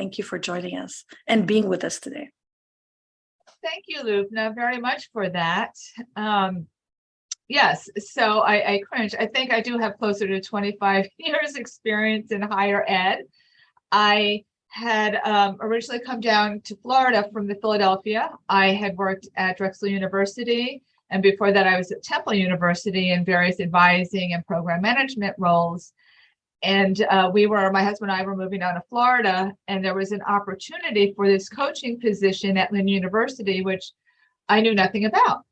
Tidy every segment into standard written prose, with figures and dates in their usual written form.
Thank you for joining us and being with us today. Thank you, Lubna, very much for that. Yes, so I cringe. I think I do have closer to 25 years experience in higher ed. I had originally come down to Florida from Philadelphia. I had worked at Drexel University, and before that I was at Temple University in various advising and program management roles. And my husband and I were moving down to Florida, and there was an opportunity for this coaching position at Lynn University, which I knew nothing about.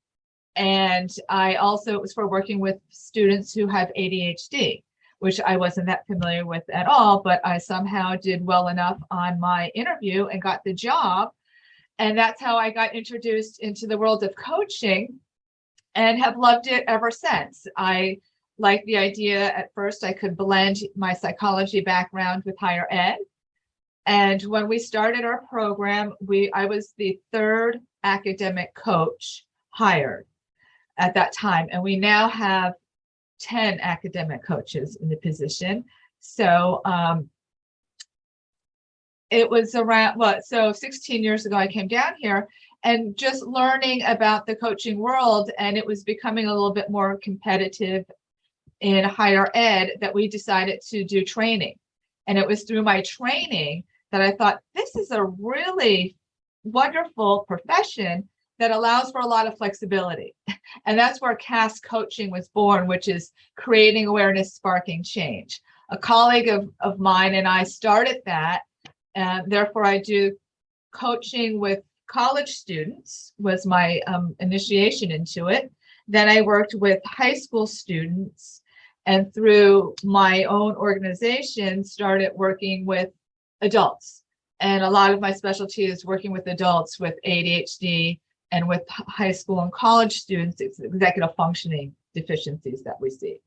And it was for working with students who have ADHD, which I wasn't that familiar with at all, but I somehow did well enough on my interview and got the job. And that's how I got introduced into the world of coaching and have loved it ever since. I like the idea at first I could blend my psychology background with higher ed. And when we started our program, I was the third academic coach hired at that time. And we now have 10 academic coaches in the position. So it was around, 16 years ago, I came down here and just learning about the coaching world, and it was becoming a little bit more competitive in higher ed that we decided to do training. And it was through my training that I thought, this is a really wonderful profession that allows for a lot of flexibility. And that's where CAS coaching was born, which is creating awareness, sparking change. A colleague of mine and I started that, and therefore I do coaching with college students was my initiation into it. Then I worked with high school students, and through my own organization started working with adults. And a lot of my specialty is working with adults with ADHD and with high school and college students. It's executive functioning deficiencies that we see.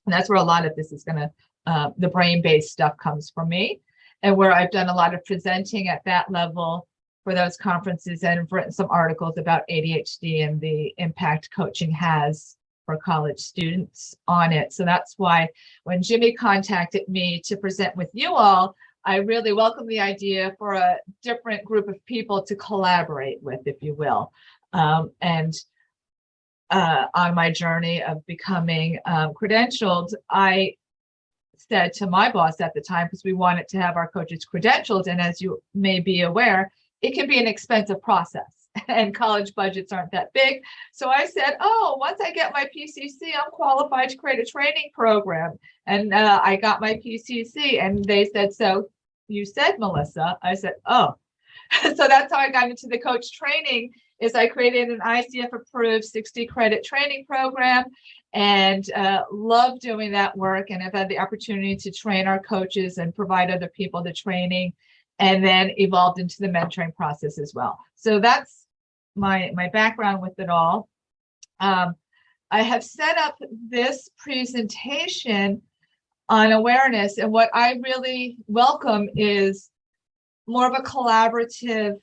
And that's where a lot of this is the brain-based stuff comes from me, and where I've done a lot of presenting at that level for those conferences, and I've written some articles about ADHD and the impact coaching has for college students on it. So that's why when Jimmy contacted me to present with you all, I really welcome the idea for a different group of people to collaborate with, if you will. And on my journey of becoming credentialed, I said to my boss at the time, because we wanted to have our coaches credentialed, and as you may be aware, it can be an expensive process, and college budgets aren't that big. So I said, oh, once I get my PCC, I'm qualified to create a training program. And I got my PCC, and they said, so you said, Melissa. I said, oh. So that's how I got into the coach training, is I created an ICF approved 60 credit training program, and love doing that work. And I've had the opportunity to train our coaches and provide other people the training, and then evolved into the mentoring process as well. So that's my background with it all. I have set up this presentation on awareness, and what I really welcome is more of a collaborative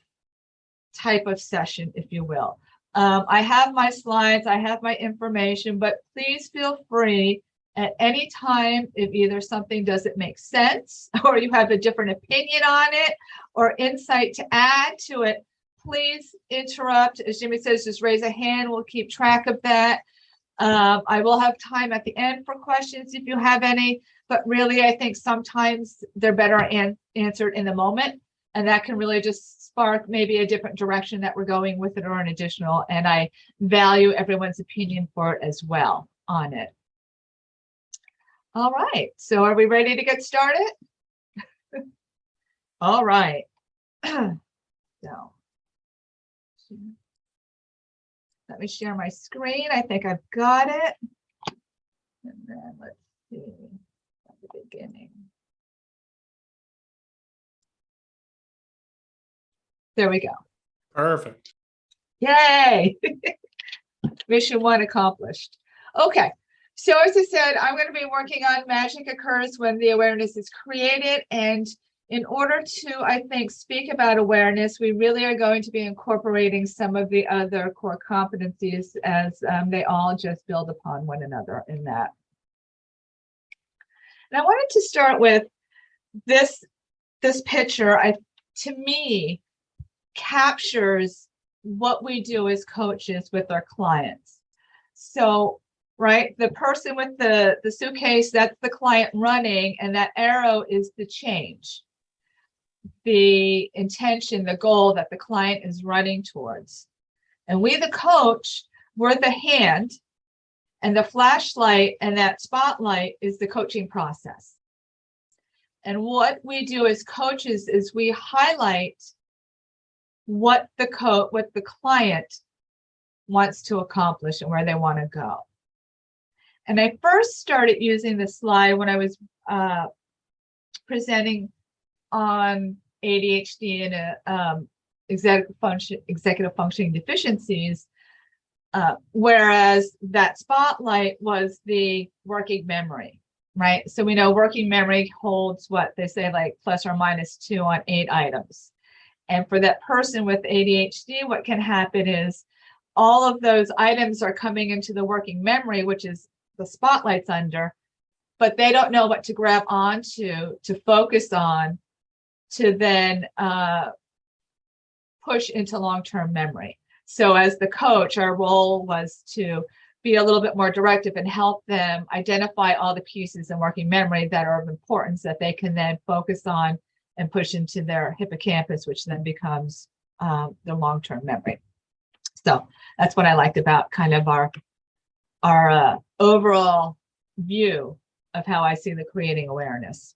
type of session, if you will. I have my slides, I have my information, but please feel free at any time if either something doesn't make sense or you have a different opinion on it or insight to add to it, please interrupt. As Jimmy says, just raise a hand, we'll keep track of that. I will have time at the end for questions if you have any, but really I think sometimes they're better answered in the moment, and that can really just spark maybe a different direction that we're going with it or an additional, and I value everyone's opinion for it as well on it. All right, so are we ready to get started? All right. So let me share my screen. I think I've got it. And then let's see at the beginning. There we go. Perfect. Yay. Mission 1 accomplished. Okay. So as I said, I'm going to be working on magic occurs when the awareness is created. And in order to, I think, speak about awareness, we really are going to be incorporating some of the other core competencies as they all just build upon one another in that. And I wanted to start with this picture. I to me, captures what we do as coaches with our clients. So, right, the person with the suitcase, that's the client running, and that arrow is the change, the intention, the goal that the client is running towards. And we, the coach, we're the hand, and the flashlight and that spotlight is the coaching process. And what we do as coaches is we highlight what the client wants to accomplish and where they want to go. And I first started using this slide when I was presenting on ADHD and executive functioning deficiencies, whereas that spotlight was the working memory, right? So we know working memory holds what they say, like ±2 on 8 items. And for that person with ADHD, what can happen is all of those items are coming into the working memory, which is the spotlight's under, but they don't know what to grab onto, to focus on, to then push into long-term memory. So as the coach, our role was to be a little bit more directive and help them identify all the pieces in working memory that are of importance that they can then focus on and push into their hippocampus, which then becomes the long-term memory. So that's what I liked about kind of our overall view of how I see the creating awareness.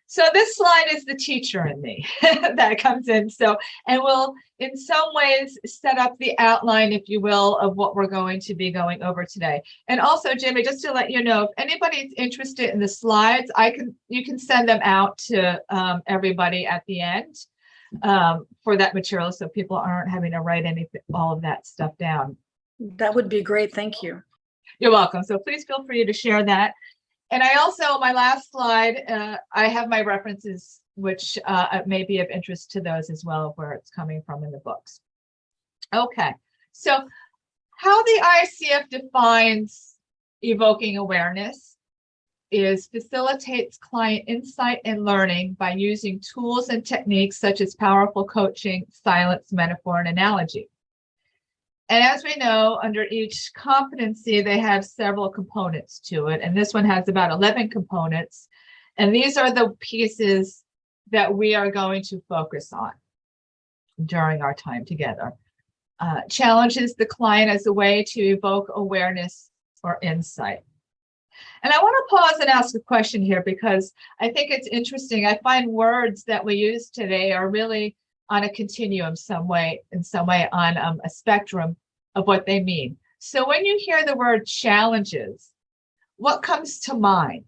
So this slide is the teacher in me that comes in. So, and we'll in some ways set up the outline, if you will, of what we're going to be going over today. And also, Jimmy, just to let you know, if anybody's interested in the slides, you can send them out to everybody at the end for that material, so people aren't having to write all of that stuff down. That would be great. Thank you. You're welcome. So please feel free to share that. And I also, my last slide, I have my references, which may be of interest to those as well, where it's coming from in the books. Okay, so how the ICF defines evoking awareness is facilitates client insight and learning by using tools and techniques such as powerful coaching, silence, metaphor, and analogy. And as we know, under each competency, they have several components to it. And this one has about 11 components. And these are the pieces that we are going to focus on during our time together. Challenges the client as a way to evoke awareness or insight. And I want to pause and ask a question here because I think it's interesting. I find words that we use today are really on a continuum in some way on a spectrum of what they mean. So when you hear the word challenges, what comes to mind?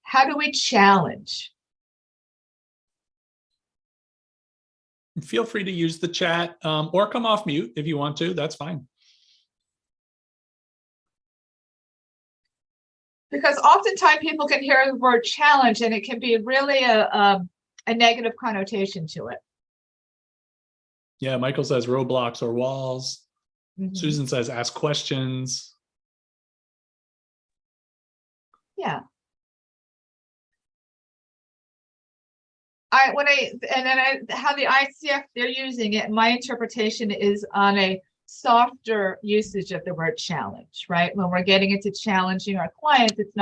How do we challenge? Feel free to use the chat or come off mute if you want to. That's fine. Because oftentimes people can hear the word challenge and it can be really a negative connotation to it. Yeah, Michael says roadblocks or walls. Mm-hmm. Susan says ask questions. Yeah. How the ICF, they're using it, my interpretation is on a softer usage of the word challenge, right? When we're getting into challenging our clients, it's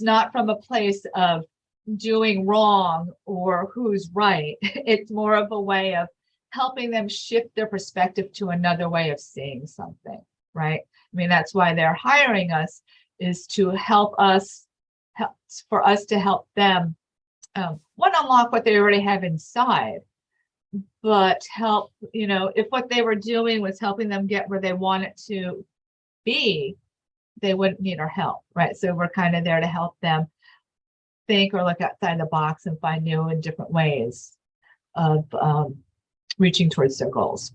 not from a place of doing wrong or who's right. It's more of a way of helping them shift their perspective to another way of seeing something, right? I mean, that's why they're hiring us, is to help us, for us to help them, unlock what they already have inside, but help, if what they were doing was helping them get where they wanted to be, they wouldn't need our help, right? So we're kind of there to help them think or look outside the box and find new and different ways of reaching towards their goals.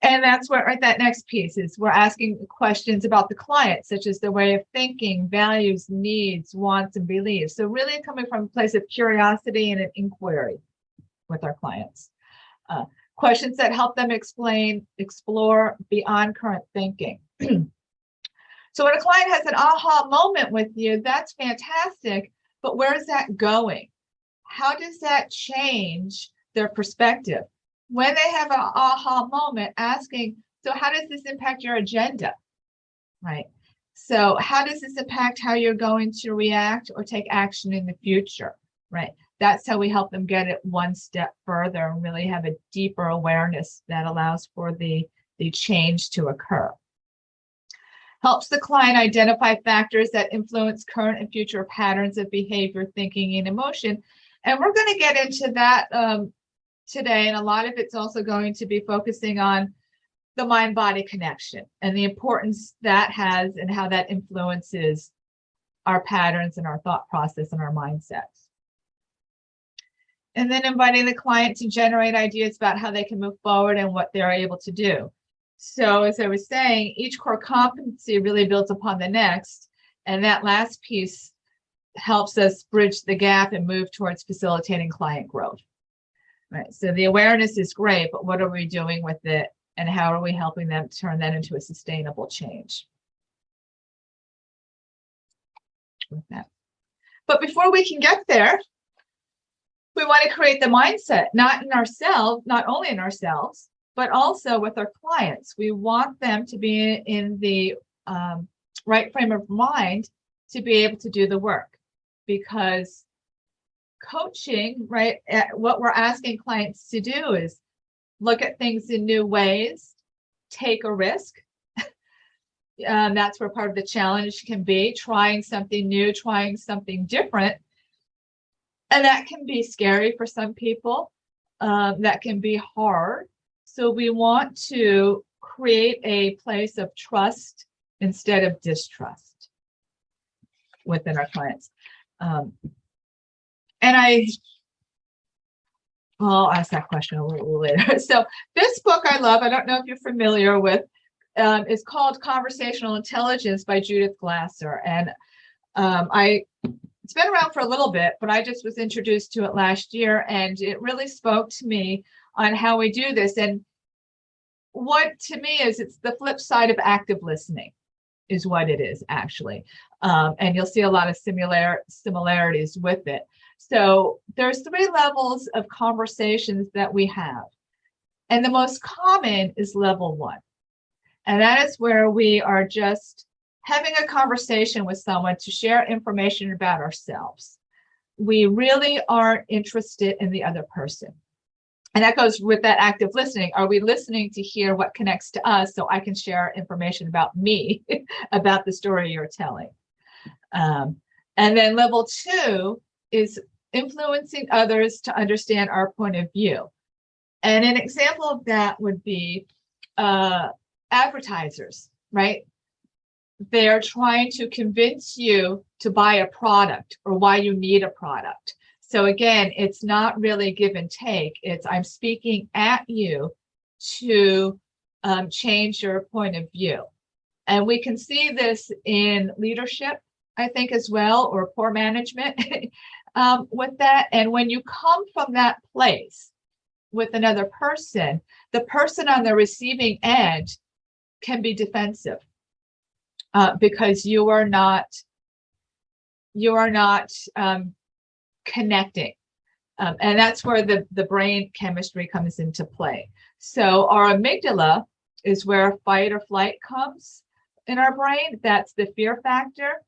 And that's where that next piece is, we're asking questions about the client, such as their way of thinking, values, needs, wants, and beliefs. So really coming from a place of curiosity and an inquiry with our clients. Questions that help them explore beyond current thinking. So when a client has an aha moment with you, that's fantastic, but where is that going? How does that change their perspective? When they have an aha moment, asking, so how does this impact your agenda, right? So how does this impact how you're going to react or take action in the future, right? That's how we help them get it one step further and really have a deeper awareness that allows for the change to occur. Helps the client identify factors that influence current and future patterns of behavior, thinking, and emotion. And we're going to get into that today. And a lot of it's also going to be focusing on the mind-body connection and the importance that has and how that influences our patterns and our thought process and our mindsets. And then inviting the client to generate ideas about how they can move forward and what they're able to do. So as I was saying, each core competency really builds upon the next. And that last piece helps us bridge the gap and move towards facilitating client growth. Right. So the awareness is great, but what are we doing with it? And how are we helping them turn that into a sustainable change? With that. But before we can get there, we want to create the mindset, not in ourselves, not only in ourselves, but also with our clients. We want them to be in the right frame of mind to be able to do the work, because coaching, right, what we're asking clients to do is look at things in new ways, take a risk. That's where part of the challenge can be, trying something new, trying something different. And that can be scary for some people. That can be hard. So we want to create a place of trust instead of distrust within our clients. And I'll ask that question a little later. So this book I love, I don't know if you're familiar with, is called Conversational Intelligence by Judith Glasser. And it's been around for a little bit, but I just was introduced to it last year, and it really spoke to me on how we do this. And what to me is, it's the flip side of active listening is what it is actually. And you'll see a lot of similarities with it. So there's 3 levels of conversations that we have. And the most common is level 1. And that is where we are just having a conversation with someone to share information about ourselves. We really aren't interested in the other person. And that goes with that active listening. Are we listening to hear what connects to us so I can share information about me, about the story you're telling? And then level 2 is influencing others to understand our point of view. And an example of that would be advertisers, right? They're trying to convince you to buy a product or why you need a product. So again, it's not really give and take. It's I'm speaking at you to change your point of view. And we can see this in leadership, I think, as well, or poor management with that. And when you come from that place with another person, the person on the receiving end can be defensive because you are not connecting. And that's where the brain chemistry comes into play. So our amygdala is where fight or flight comes in our brain. That's the fear factor.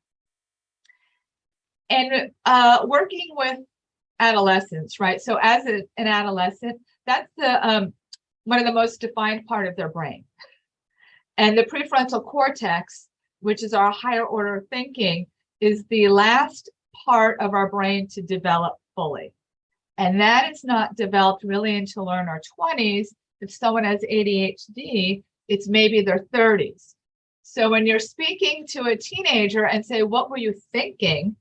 And working with adolescents, right? So as an adolescent, that's the one of the most defined part of their brain. And the prefrontal cortex, which is our higher order of thinking, is the last part of our brain to develop fully. And that is not developed really until we're in our 20s. If someone has ADHD, it's maybe their 30s. So when you're speaking to a teenager and say, what were you thinking?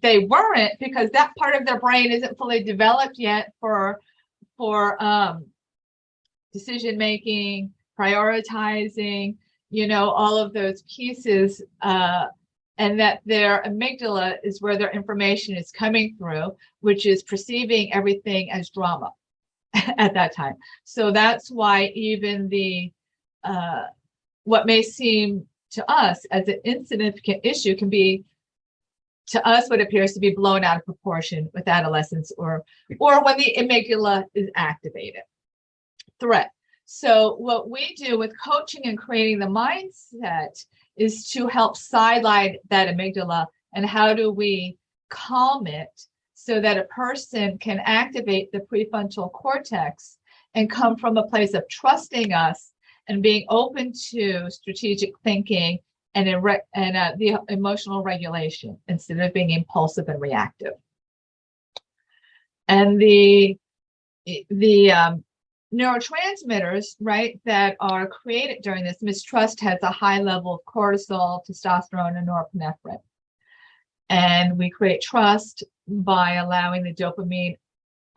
They weren't, because that part of their brain isn't fully developed yet for decision making, prioritizing, all of those pieces. And that their amygdala is where their information is coming through, which is perceiving everything as drama at that time. So that's why even the what may seem to us as an insignificant issue can be to us what appears to be blown out of proportion with adolescence or when the amygdala is activated. Threat. So what we do with coaching and creating the mindset is to help sideline that amygdala, and how do we calm it so that a person can activate the prefrontal cortex and come from a place of trusting us and being open to strategic thinking and the emotional regulation instead of being impulsive and reactive. And the neurotransmitters, right, that are created during this mistrust has a high level of cortisol, testosterone, and norepinephrine. And we create trust by allowing the dopamine,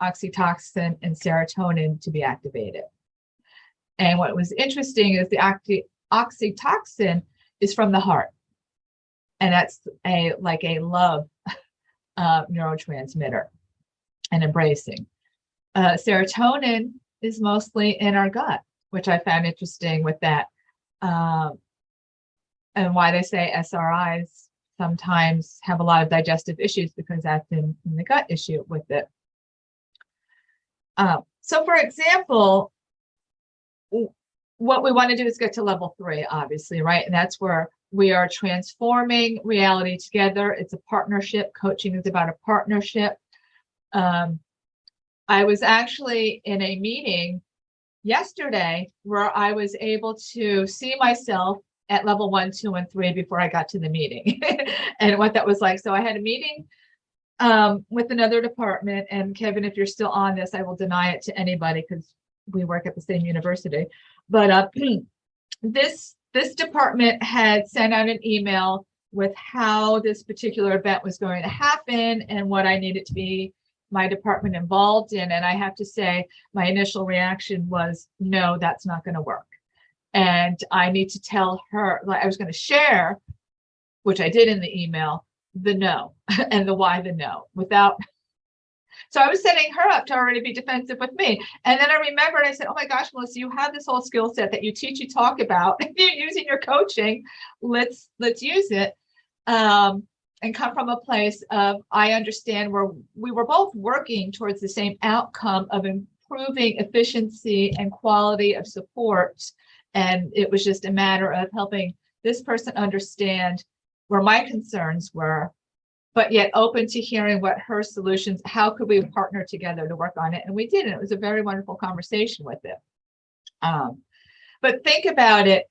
oxytocin, and serotonin to be activated. And what was interesting is the oxytocin is from the heart. And that's like a love neurotransmitter and embracing. Serotonin is mostly in our gut, which I found interesting with that. And why they say SRIs sometimes have a lot of digestive issues, because that's in the gut issue with it. So for example, what we want to do is get to level 3, obviously, right? And that's where we are transforming reality together. It's a partnership. Coaching is about a partnership. I was actually in a meeting yesterday where I was able to see myself at level 1, 2, and 3 before I got to the meeting and what that was like. So I had a meeting with another department, and Kevin, if you're still on this, I will deny it to anybody because we work at the same university. But this department had sent out an email with how this particular event was going to happen and what I needed to be my department involved in. And I have to say, my initial reaction was, no, that's not going to work. And I need to tell her, like I was going to share, which I did in the email, the no and the why the no without. So I was setting her up to already be defensive with me. And then I remembered, I said, oh my gosh, Melissa, you have this whole skill set that you teach, you talk about, you're using your coaching. Let's use it. And come from a place of, I understand where we were both working towards the same outcome of improving efficiency and quality of support. And it was just a matter of helping this person understand where my concerns were, but yet open to hearing what her solutions, how could we partner together to work on it? And we did, and it was a very wonderful conversation with it. But think about it.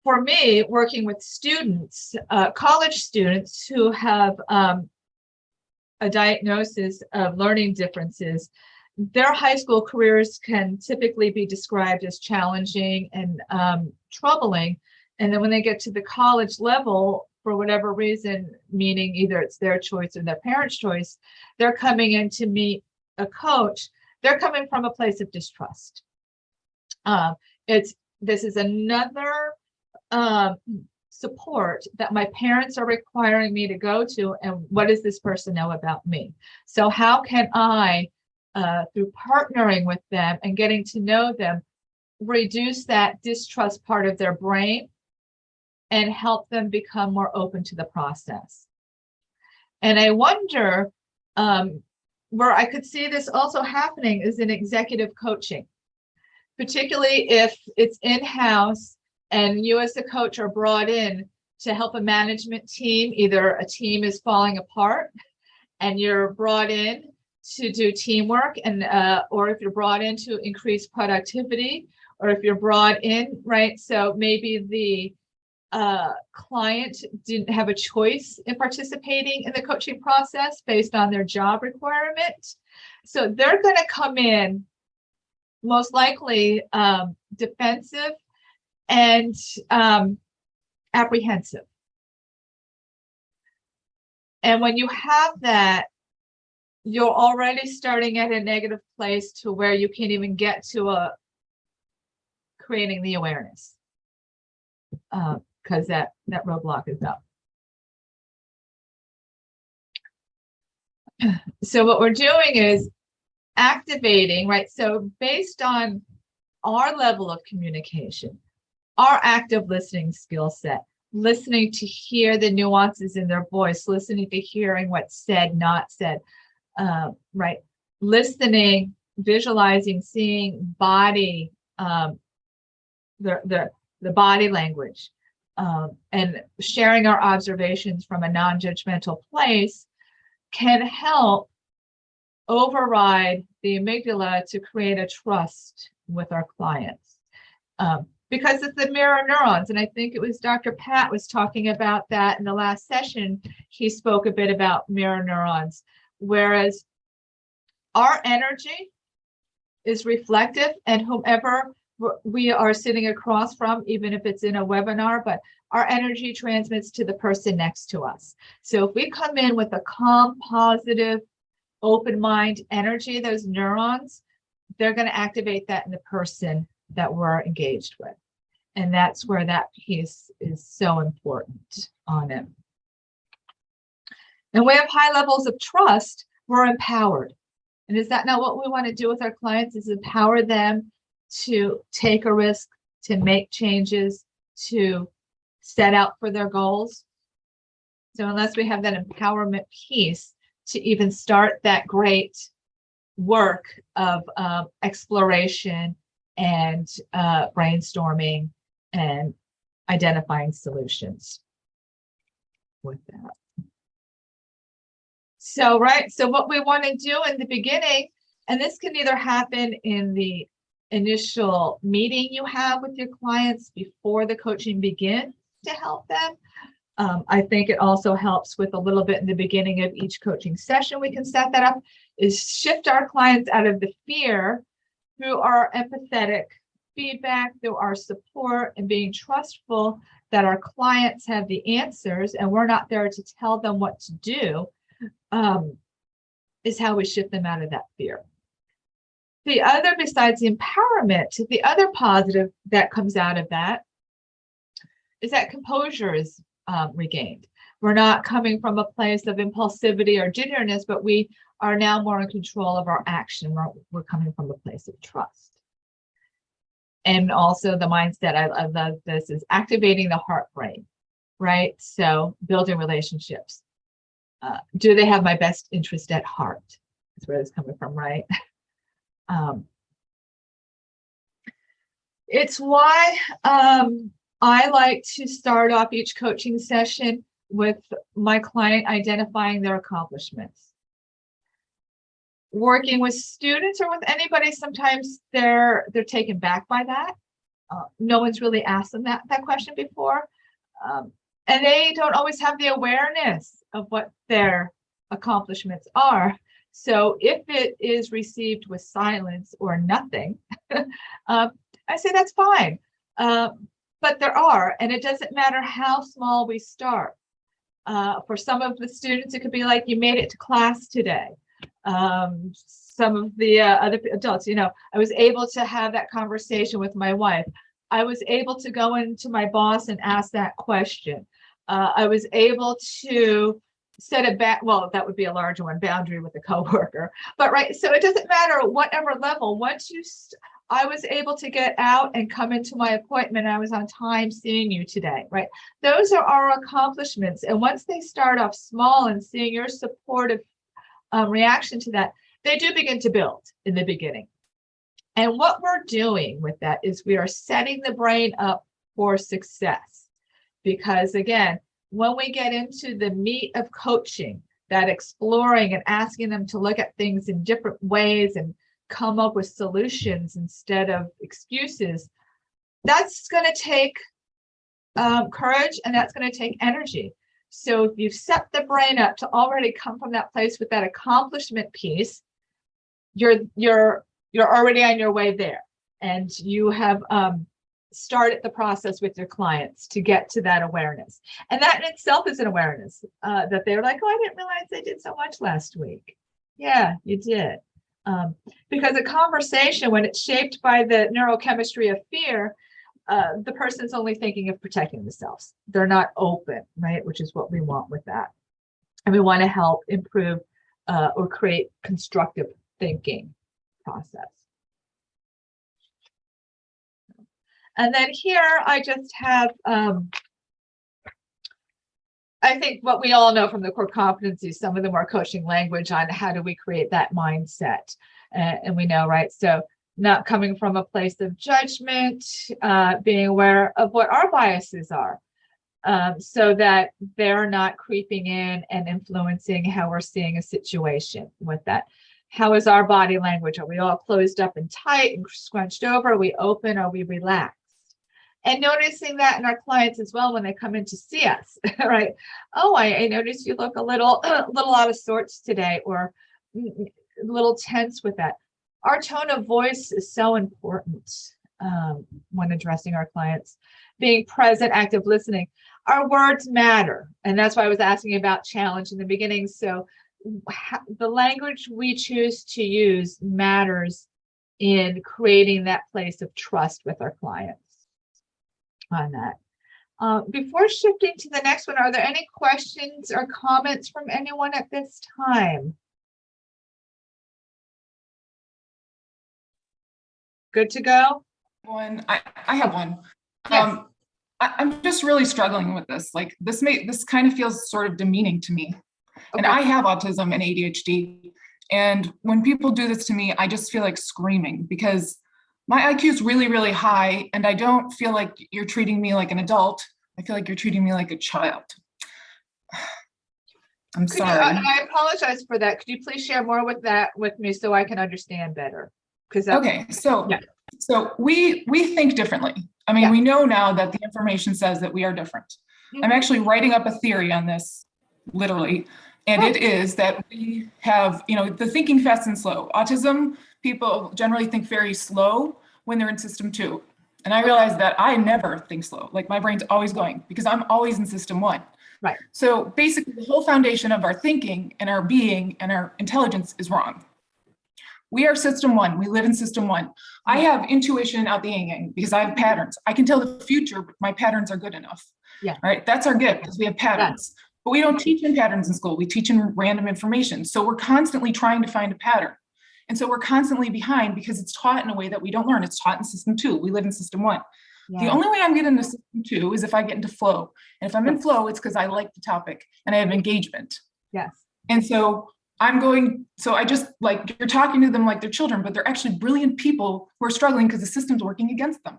For me, working with students, college students who have a diagnosis of learning differences, their high school careers can typically be described as challenging and troubling. And then when they get to the college level, for whatever reason, meaning either it's their choice or their parents' choice, they're coming in to meet a coach. They're coming from a place of distrust. This is another support that my parents are requiring me to go to, and what does this person know about me? So how can I, through partnering with them and getting to know them, reduce that distrust part of their brain and help them become more open to the process? And I wonder where I could see this also happening is in executive coaching, particularly if it's in-house and you as a coach are brought in to help a management team. Either a team is falling apart and you're brought in to do teamwork, and or if you're brought in to increase productivity, or if you're brought in, right? So maybe the client didn't have a choice in participating in the coaching process based on their job requirement. So they're going to come in most likely defensive and apprehensive. And when you have that, you're already starting at a negative place to where you can't even get to creating the awareness, because that roadblock is up. So what we're doing is activating, right? So based on our level of communication, our active listening skill set, listening to hear the nuances in their voice, listening to hearing what's said, not said, right? Listening, visualizing, seeing body, the body language, and sharing our observations from a non-judgmental place can help override the amygdala to create a trust with our clients. Because it's the mirror neurons. And I think it was Dr. Pat was talking about that in the last session. He spoke a bit about mirror neurons, whereas our energy is reflective, and whomever we are sitting across from, even if it's in a webinar, but our energy transmits to the person next to us. So if we come in with a calm, positive, open mind energy, those neurons, they're going to activate that in the person that we're engaged with. And that's where that piece is so important on it. And we have high levels of trust, we're empowered. And is that not what we want to do with our clients, is empower them to take a risk, to make changes, to set out for their goals? So unless we have that empowerment piece to even start that great work of exploration and brainstorming and identifying solutions with that. So, right, so what we want to do in the beginning, and this can either happen in the initial meeting you have with your clients before the coaching begins to help them. I think it also helps with a little bit in the beginning of each coaching session. We can set that up, is shift our clients out of the fear through our empathetic feedback, through our support, and being trustful that our clients have the answers and we're not there to tell them what to do, is how we shift them out of that fear. The other, besides the empowerment, the other positive that comes out of that is that composure is regained. We're not coming from a place of impulsivity or jitteriness, but we are now more in control of our action. We're coming from a place of trust. And also the mindset, I love this, is activating the heart brain, right? So building relationships. Do they have my best interest at heart? That's where it's coming from, right? It's why I like to start off each coaching session with my client identifying their accomplishments. Working with students or with anybody, sometimes they're taken back by that. No one's really asked them that question before. And they don't always have the awareness of what their accomplishments are. So if it is received with silence or nothing, I say that's fine. But there are, and it doesn't matter how small we start. For some of the students, it could be like, you made it to class today. Some of the other adults, I was able to have that conversation with my wife. I was able to go into my boss and ask that question. I was able to set a well, that would be a larger one, boundary with a coworker. But right, so it doesn't matter whatever level. Once I was able to get out and come into my appointment. I was on time seeing you today, right? Those are our accomplishments. And once they start off small and seeing your supportive reaction to that, they do begin to build in the beginning. And what we're doing with that is we are setting the brain up for success. Because again, when we get into the meat of coaching, that exploring and asking them to look at things in different ways and come up with solutions instead of excuses, that's going to take courage, and that's going to take energy. So if you've set the brain up to already come from that place with that accomplishment piece, you're already on your way there, and you have started the process with your clients to get to that awareness. And that in itself is an awareness that they're like, oh, I didn't realize I did so much last week. Yeah, you did. Because a conversation, when it's shaped by the neurochemistry of fear, the person's only thinking of protecting themselves. They're not open, right? Which is what we want with that. And we want to help improve or create constructive thinking process. And then here I just have, I think what we all know from the core competencies, some of them are coaching language on how do we create that mindset. And we know, right? So not coming from a place of judgment, being aware of what our biases are, so that they're not creeping in and influencing how we're seeing a situation with that. How is our body language? Are we all closed up and tight and scrunched over? Are we open? Are we relaxed? And noticing that in our clients as well when they come in to see us, right? Oh, I noticed you look a little out of sorts today, or a little tense with that. Our tone of voice is so important when addressing our clients. Being present, active listening. Our words matter. And that's why I was asking about challenge in the beginning. So the language we choose to use matters in creating that place of trust with our clients on that. Before shifting to the next one, are there any questions or comments from anyone at this time? Good to go? I have one. Yes. I'm just really struggling with this. Like this kind of feels sort of demeaning to me. And Okay. I have autism and ADHD. And when people do this to me, I just feel like screaming because my IQ is really, really high. And I don't feel like you're treating me like an adult. I feel like you're treating me like a child. I'm sorry. I apologize for that. Could you please share more with me so I can understand better? Okay, so yeah. So we think differently. I mean, Yeah. we know now that the information says that we are different. Mhm. I'm actually writing up a theory on this, literally, and it is that we have, the thinking fast and slow. Autism, people generally think very slow when they're in system 2. And I realized that I never think slow. Like my brain's always going because I'm always in system 1. Right. So basically the whole foundation of our thinking and our being and our intelligence is wrong. We are system 1. We live in system 1. I have intuition out the yin yang because I have patterns. I can tell the future, but my patterns are good enough. Yeah. Right. That's our gift because we have patterns. Yeah. But we don't teach in patterns in school. We teach in random information. So we're constantly trying to find a pattern. And so we're constantly behind because it's taught in a way that we don't learn. It's taught in system 2. We live in system 1. Yeah. The only way I'm getting into system 2 is if I get into flow. And if I'm in flow, it's because I like the topic and I have engagement. Yes. And so I just like, you're talking to them like they're children, but they're actually brilliant people who are struggling because the system's working against them.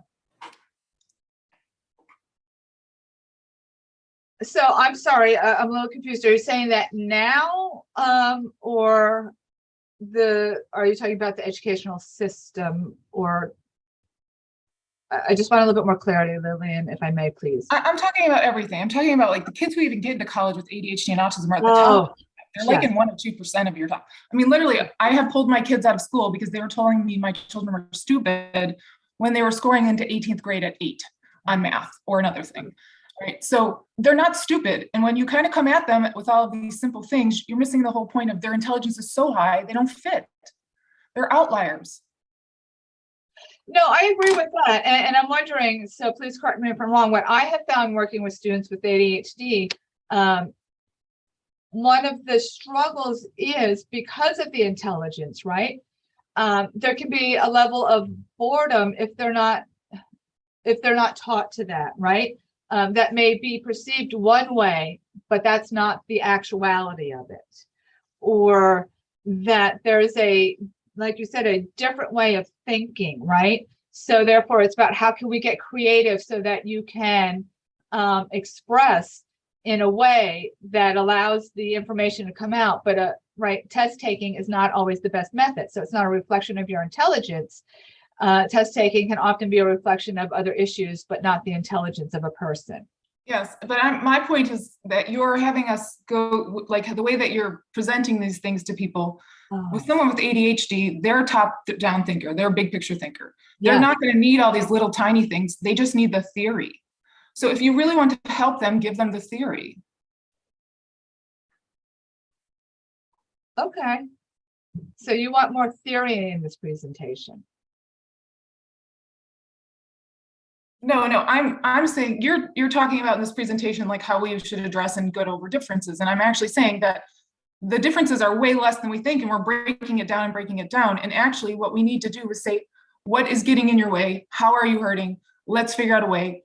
So I'm sorry, I'm a little confused. Are you saying that now, or are you talking about the educational system, or I just want a little bit more clarity, Lillian, if I may, please. I'm talking about everything. I'm talking about like the kids who even get into college with ADHD and autism are at the top. They're like in 1 or 2% of your top. I mean, literally, I have pulled my kids out of school because they were telling me my children were stupid when they were scoring into 18th grade at 8 on math or another thing. Right. So they're not stupid. And when you kind of come at them with all of these simple things, you're missing the whole point of their intelligence is so high, they don't fit. They're outliers. No, I agree with that. And I'm wondering, so please correct me if I'm wrong, what I have found working with students with ADHD, one of the struggles is because of the intelligence, right? There can be a level of boredom if they're not taught to that, right? That may be perceived one way, but that's not the actuality of it. Or that there's like you said, a different way of thinking, right? So therefore, it's about how can we get creative so that you can express in a way that allows the information to come out. But right, test taking is not always the best method. So it's not a reflection of your intelligence. Test taking can often be a reflection of other issues, but not the intelligence of a person. Yes, but my point is that you're having us go, like the way that you're presenting these things to people. With someone with ADHD, they're a top-down thinker. They're a big picture thinker. They're not going to need all these little tiny things. They just need the theory. So if you really want to help them, give them the theory. Okay. So you want more theory in this presentation? No, I'm saying you're talking about in this presentation like how we should address and go over differences. And I'm actually saying that the differences are way less than we think, and we're breaking it down. And actually what we need to do is say, what is getting in your way? How are you hurting? let's figure out a way,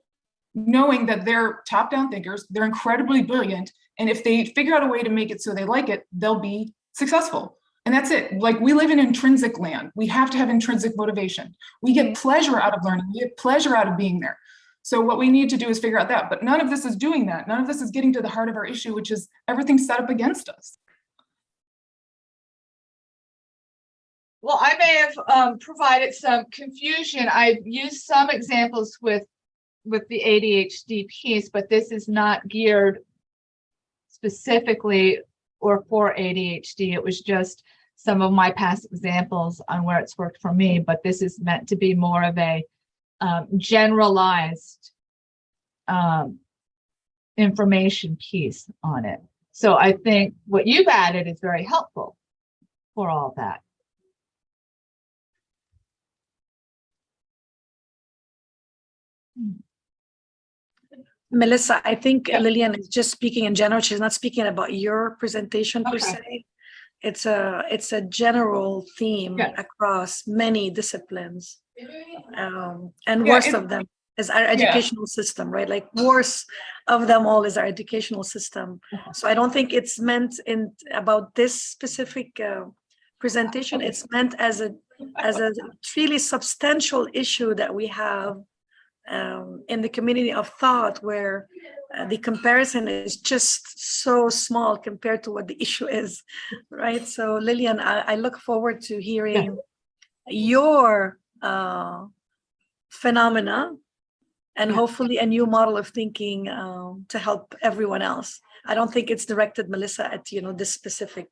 knowing that they're top-down thinkers, they're incredibly brilliant, and if they figure out a way to make it so they like it, they'll be successful. And that's it. Like, we live in intrinsic land. We have to have intrinsic motivation. We get pleasure out of learning. We get pleasure out of being there. So what we need to do is figure out that. But none of this is doing that. None of this is getting to the heart of our issue, which is everything's set up against us. Well, I may have provided some confusion. I've used some examples with the ADHD piece, but this is not geared specifically or for ADHD. It was just some of my past examples on where it's worked for me, but this is meant to be more of a generalized information piece on it. So I think what you've added is very helpful for all that. Melissa, I think Yeah. Lillian is just speaking in general. She's not speaking about your presentation per Okay. se. It's a general theme Yes. across many disciplines. And Yeah, worst of them is our educational system, right? Like, worst of them all is our educational system. So I don't think it's meant about this specific presentation. It's meant as a really substantial issue that we have in the community of thought, where the comparison is just so small compared to what the issue is, right? So Lillian, I look forward to hearing your phenomena and hopefully a new model of thinking to help everyone else. I don't think it's directed, Melissa, at this specific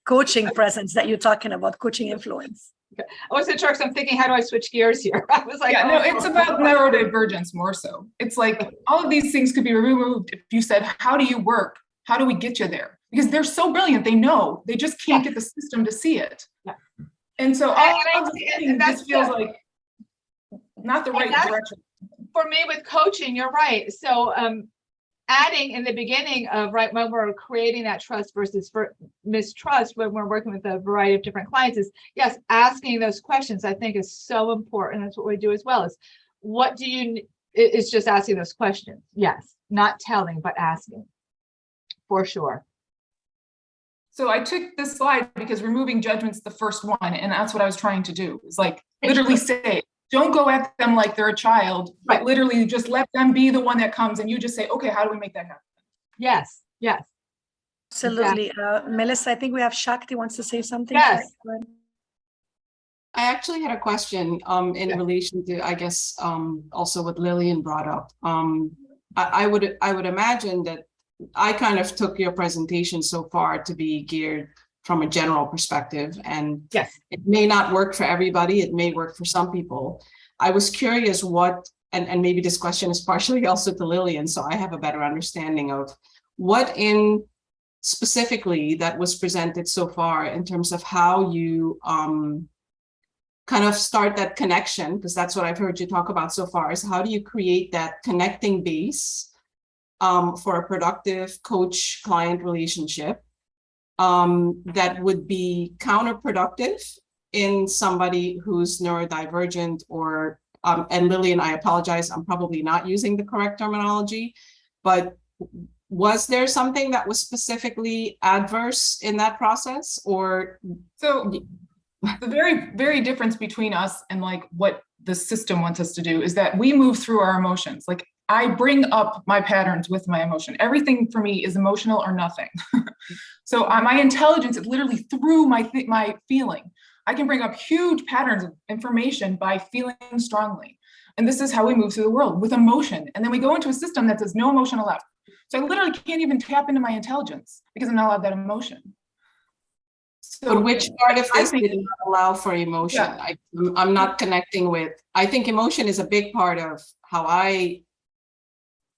coaching presence that you're talking about, coaching influence. I wasn't sure, because I'm thinking, how do I switch gears here? I was like, Yeah, no, it's about neurodivergence more so. It's like all of these things could be removed if you said, how do you work? How do we get you there? Because they're so brilliant, they know, they just can't get the system to see it. Yeah. And so all of these things that's just feels like not the right direction. For me with coaching, you're right. So adding in the beginning of, right, when we're creating that trust versus mistrust, when we're working with a variety of different clients, is yes, asking those questions I think is so important. That's what we do as well, is what do you, it's just asking those questions. Yes, not telling, but asking, for sure. So I took this slide because removing judgment's the first one, and that's what I was trying to do. It's like literally say, don't go at them like they're a child, but literally just let them be the one that comes, and you just say, okay, how do we make that happen? Yes, yes. Absolutely. Melissa, I think we have Shakti wants to say something. Yes. I actually had a question in relation to, I guess, also what Lillian brought up. I would imagine that I kind of took your presentation so far to be geared from a general perspective, and Yes. it may not work for everybody. It may work for some people. I was curious what, and maybe this question is partially also to Lillian, so I have a better understanding of what in specifically that was presented so far in terms of how you kind of start that connection, because that's what I've heard you talk about so far, is how do you create that connecting base for a productive coach-client relationship that would be counterproductive in somebody who's neurodivergent or, and Lillian, I apologize, I'm probably not using the correct terminology, but was there something that was specifically adverse in that process, or? So the very, very difference between us and like what the system wants us to do is that we move through our emotions. Like, I bring up my patterns with my emotion. Everything for me is emotional or nothing. So my intelligence is literally through my feeling. I can bring up huge patterns of information by feeling strongly. And this is how we move through the world, with emotion. And then we go into a system that says no emotion allowed. So I literally can't even tap into my intelligence because I'm not allowed that emotion. So which part of this did not allow for emotion? Yeah. I'm not connecting with, I think emotion is a big part of how I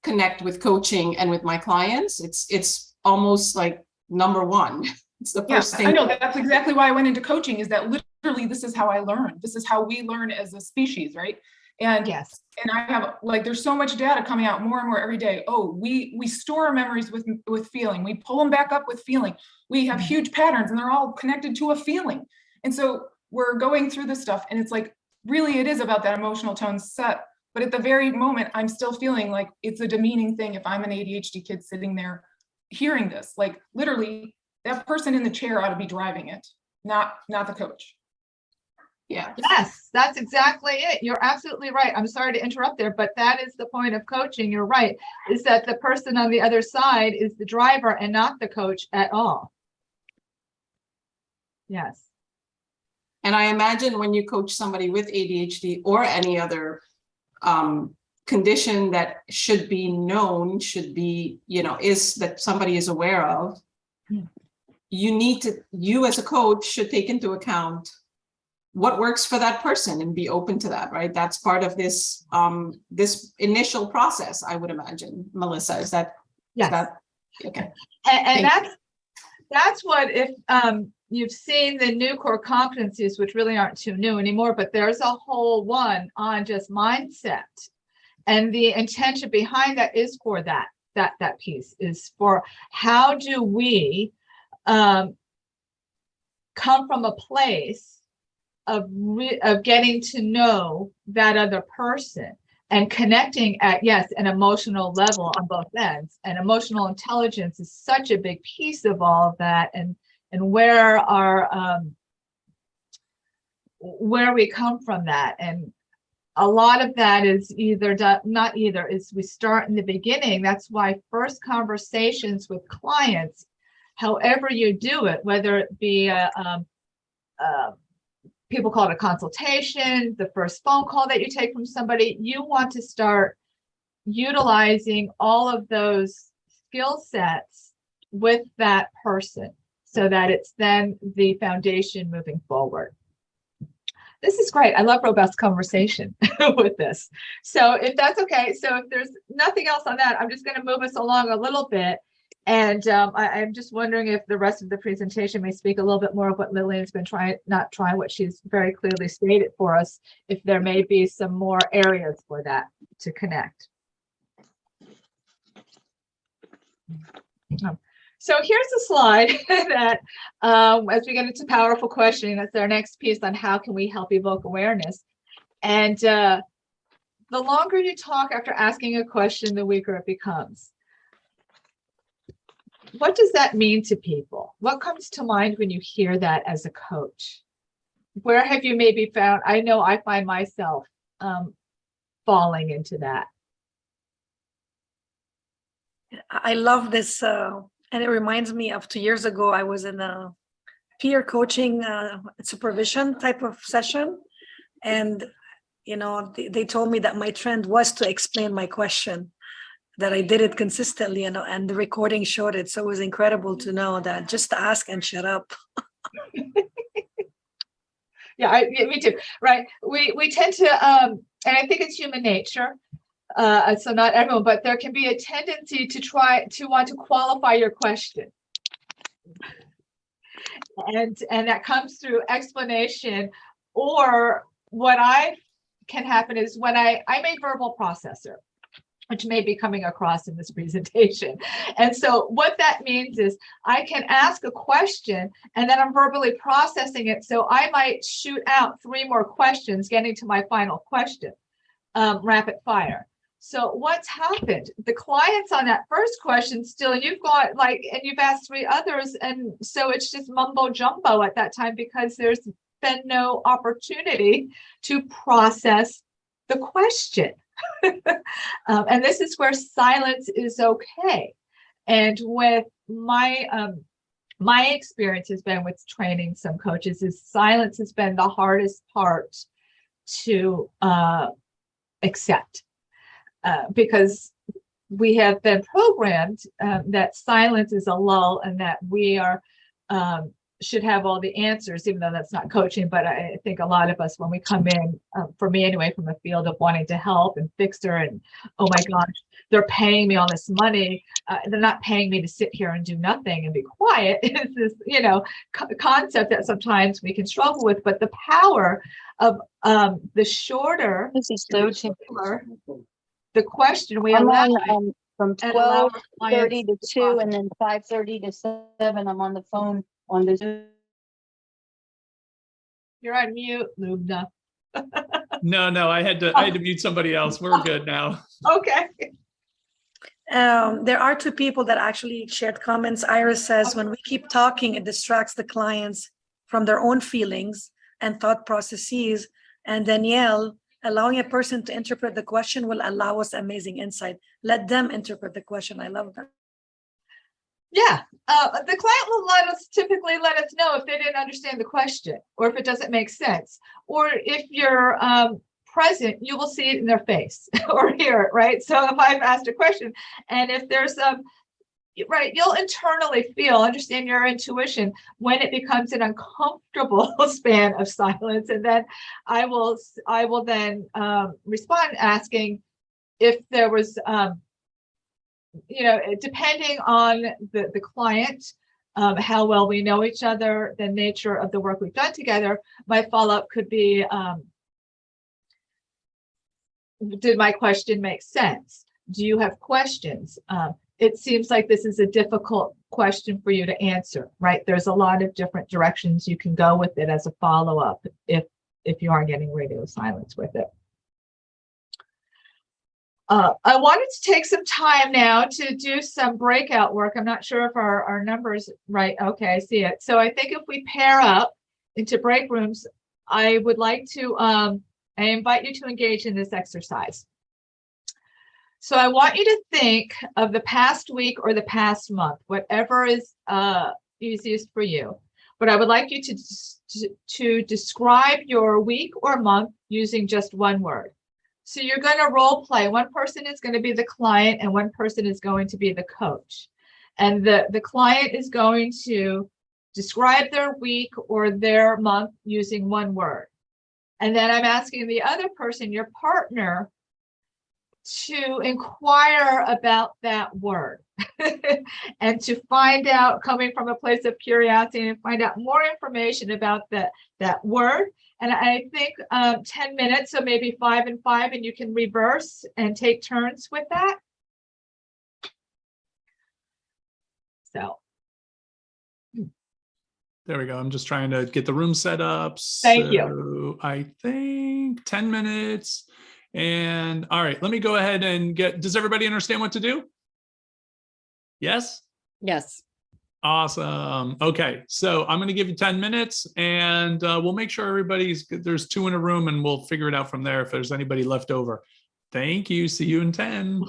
connect with coaching and with my clients. It's almost like number one. It's the first thing. I know, that's exactly why I went into coaching, is that literally this is how I learn. This is how we learn as a species, right? And Yes. And I have, like, there's so much data coming out more and more every day. Oh, we store our memories with feeling. We pull them back up with feeling. We have huge patterns and they're all connected to a feeling. And so we're going through this stuff, and it's like, really it is about that emotional tone set. But at the very moment, I'm still feeling like it's a demeaning thing if I'm an ADHD kid sitting there hearing this. Like literally, that person in the chair ought to be driving it, not the coach. Yeah. Yes, that's exactly it. You're absolutely right. I'm sorry to interrupt there, but that is the point of coaching. You're right, is that the person on the other side is the driver and not the coach at all. Yes. And I imagine when you coach somebody with ADHD or any other condition that should be known, should be, is that somebody is aware of, you as a coach should take into account what works for that person and be open to that, right? That's part of this this initial process, I would imagine. Melissa, is that? Yes. Is that, okay. And that's what, if you've seen the new core competencies, which really aren't too new anymore, but there's a whole one on just mindset. And the intention behind that is for that piece is for how do we come from a place of getting to know that other person and connecting at, yes, an emotional level on both ends. And emotional intelligence is such a big piece of all of that, and where we come from that. And a lot of that is is we start in the beginning. That's why first conversations with clients, however you do it, whether it be people call it a consultation, the first phone call that you take from somebody, you want to start utilizing all of those skill sets with that person so that it's then the foundation moving forward. This is great. I love robust conversation with this. So if that's okay, so if there's nothing else on that, I'm just going to move us along a little bit. And I'm just wondering if the rest of the presentation may speak a little bit more of what Lillian's been what she's very clearly stated for us, if there may be some more areas for that to connect. So here's a slide that, as we get into powerful questioning, that's our next piece on how can we help evoke awareness. And the longer you talk after asking a question, the weaker it becomes. What does that mean to people? What comes to mind when you hear that as a coach? Where have you maybe found, I know I find myself falling into that. I love this, and it reminds me of 2 years ago, I was in a peer coaching supervision type of session. And, they told me that my trend was to explain my question, that I did it consistently, and the recording showed it. So it was incredible to know that just ask and shut up. Yeah, me too. Right. We tend to, and I think it's human nature. So not everyone, but there can be a tendency to want to qualify your question. And that comes through explanation, or what can happen is when I'm a verbal processor, which may be coming across in this presentation. And so what that means is I can ask a question and then I'm verbally processing it. So I might shoot out 3 more questions, getting to my final question, rapid fire. So what's happened? The client's on that first question still, and you've got and you've asked 3 others. And so it's just mumbo jumbo at that time because there's been no opportunity to process the question. And this is where silence is okay. And with my experience has been with training some coaches is silence has been the hardest part to accept, because we have been programmed that silence is a lull and that we are should have all the answers, even though that's not coaching. But I think a lot of us, when we come in, for me anyway, from a field of wanting to help and fixer and, oh my gosh, they're paying me all this money. They're not paying me to sit here and do nothing and be quiet. It's this, concept that sometimes we can struggle with. But the power of the shorter, the question we allow from 12:30 to 2 and then 5:30 to 7. I'm on the phone on the Zoom. You're on mute, Lubna. No, I had to mute somebody else. We're good now. Okay. There are two people that actually shared comments. Iris says, when we keep talking, it distracts the clients from their own feelings and thought processes. And Danielle, allowing a person to interpret the question will allow us amazing insight. Let them interpret the question. I love that. Yeah, the client will typically let us know if they didn't understand the question, or if it doesn't make sense, or if you're present, you will see it in their face or hear it, right? So if I've asked a question, and if there's right, you'll internally understand your intuition when it becomes an uncomfortable span of silence, and then I will then respond asking if there was depending on the client, how well we know each other, the nature of the work we've done together, my follow-up could be, did my question make sense? Do you have questions? It seems like this is a difficult question for you to answer, right? There's a lot of different directions you can go with it as a follow-up if you are getting radio silence with it. I wanted to take some time now to do some breakout work. I'm not sure if our number's right. Okay, I see it. So I think if we pair up into break rooms, I would like to, I invite you to engage in this exercise. So I want you to think of the past week or the past month, whatever is easiest for you. But I would like you to describe your week or month using just one word. So you're going to role play. One person is going to be the client and one person is going to be the coach. And the client is going to describe their week or their month using one word. And then I'm asking the other person, your partner, to inquire about that word and to find out, coming from a place of curiosity, and find out more information about that word. And I think 10 minutes, so maybe 5 and 5, and you can reverse and take turns with that. So. There we go. I'm just trying to get the room set up. Thank you. I think 10 minutes. And all right, let me go ahead and does everybody understand what to do? Yes? Yes. Awesome. Okay, so I'm going to give you 10 minutes and we'll make sure there's 2 in a room and we'll figure it out from there if there's anybody left over. Thank you. See you in 10.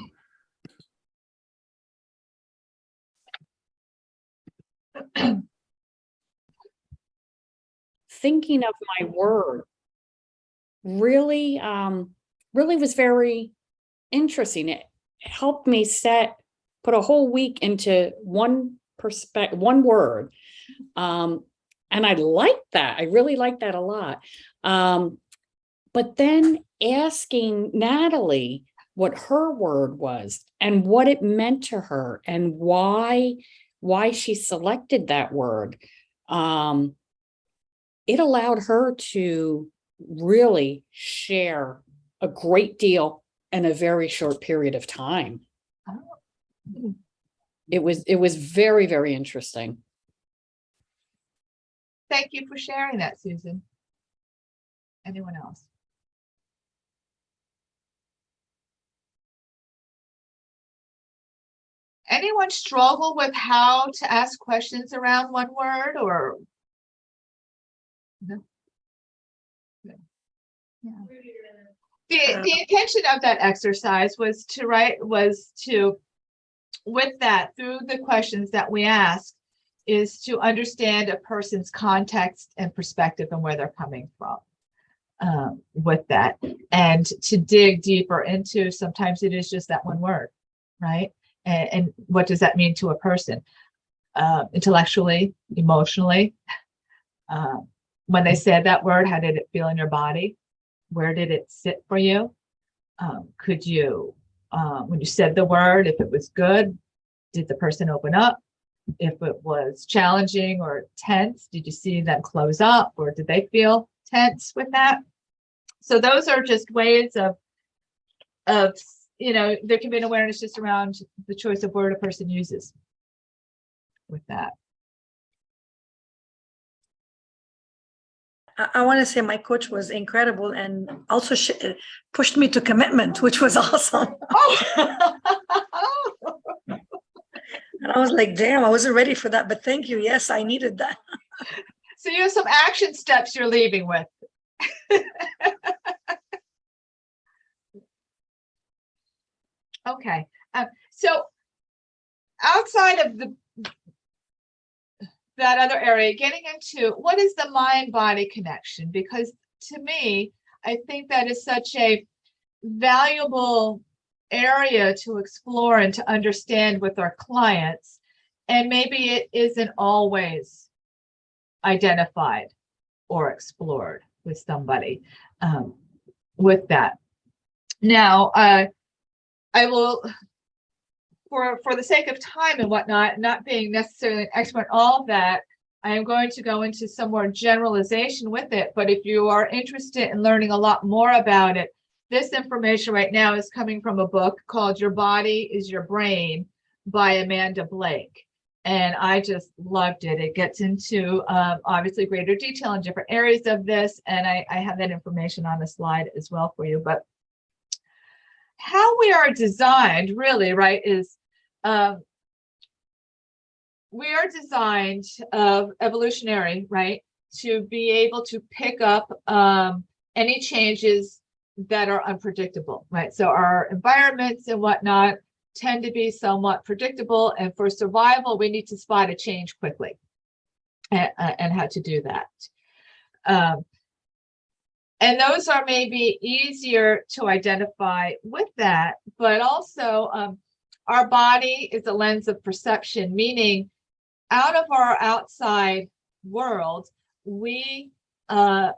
Thinking of my word really, really was very interesting. It helped me put a whole week into one word. And I liked that. I really liked that a lot. But then asking Natalie what her word was and what it meant to her and why she selected that word, it allowed her to really share a great deal in a very short period of time. It was very, very interesting. Thank you for sharing that, Susan. Anyone else? Anyone struggle with how to ask questions around one word, or no? Yeah. The intention of that exercise was to with that, through the questions that we ask, is to understand a person's context and perspective and where they're coming from with that, and to dig deeper into, sometimes it is just that one word, right? And what does that mean to a person, intellectually, emotionally? When they said that word, how did it feel in your body? Where did it sit for you? Could you, when you said the word, if it was good, did the person open up? If it was challenging or tense, did you see them close up, or did they feel tense with that? So those are just ways of there can be an awareness just around the choice of word a person uses with that. I want to say my coach was incredible and also pushed me to commitment, which was awesome. And I was like, damn, I wasn't ready for that, but thank you. Yes, I needed that. So you have some action steps you're leaving with. Okay. So outside of that other area, getting into what is the mind-body connection? Because to me, I think that is such a valuable area to explore and to understand with our clients. And maybe it isn't always identified or explored with somebody with that. Now, I will, for the sake of time and whatnot, not being necessarily an expert in all of that, I am going to go into some more generalization with it. But if you are interested in learning a lot more about it, this information right now is coming from a book called Your Body is Your Brain by Amanda Blake. And I just loved it. It gets into obviously greater detail in different areas of this. And I have that information on the slide as well for you. But how we are designed really, right, is we are designed evolutionary, right, to be able to pick up any changes that are unpredictable, right? So our environments and whatnot tend to be somewhat predictable, and for survival, we need to spot a change quickly and how to do that. And those are maybe easier to identify with that, but also our body is a lens of perception, meaning out of our outside world, we